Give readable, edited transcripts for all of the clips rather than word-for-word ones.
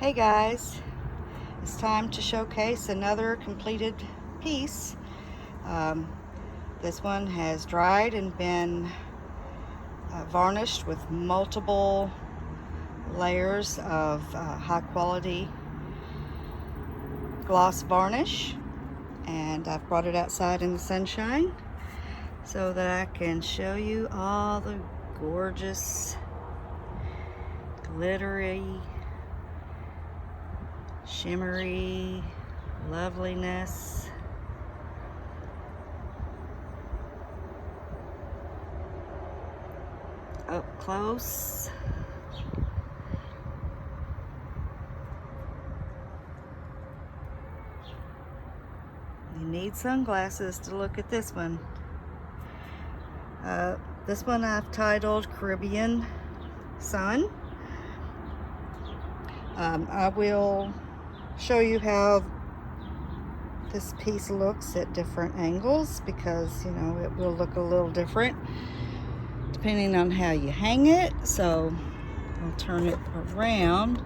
Hey guys, it's time to showcase another completed piece. This one has dried and been varnished with multiple layers of high quality gloss varnish, and I've brought it outside in the sunshine so that I can show you all the gorgeous glittery, shimmery loveliness. Up close. You need sunglasses to look at this one. This one I've titled Caribbean Sun. I will show you how this piece looks at different angles, because you know it will look a little different depending on how you hang it. So I'll turn it around.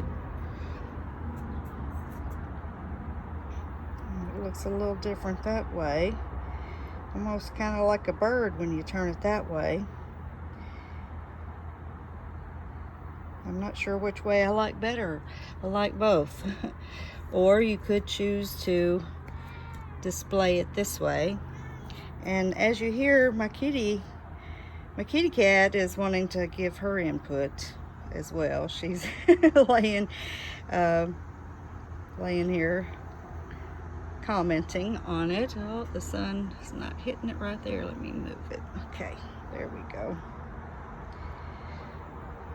It looks a little different that way, almost kind of like a bird when you turn it that way. I'm not sure which way I like better. I like both. Or you could choose to display it this way. And as you hear, my kitty cat is wanting to give her input as well. She's laying here commenting on it. Oh, the sun is not hitting it right there. Let me move it. Okay, there we go.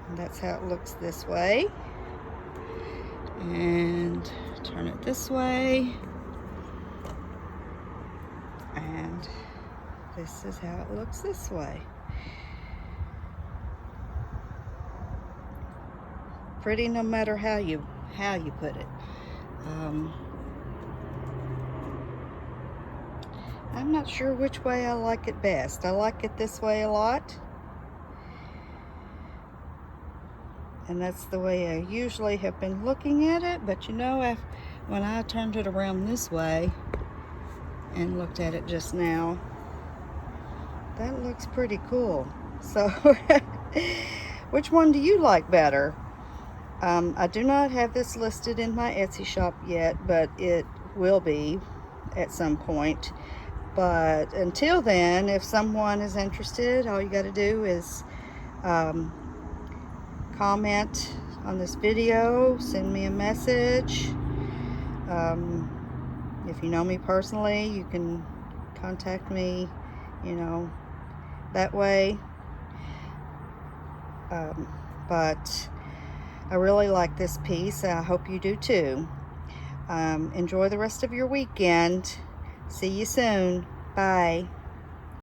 And that's how it looks this way. And turn it this way. And this is how it looks this way. Pretty no matter how you put it. I'm not sure which way I like it best. I like it this way a lot. And that's the way I usually have been looking at it. But you know, when I turned it around this way and looked at it just now, that looks pretty cool. So which one do you like better? I do not have this listed in my Etsy shop yet, but it will be at some point. But until then, if someone is interested, all you got to do is comment on this video, send me a message. If you know me personally, you can contact me, you know, that way. But I really like this piece. I hope you do too. Enjoy the rest of your weekend. See you soon. Bye.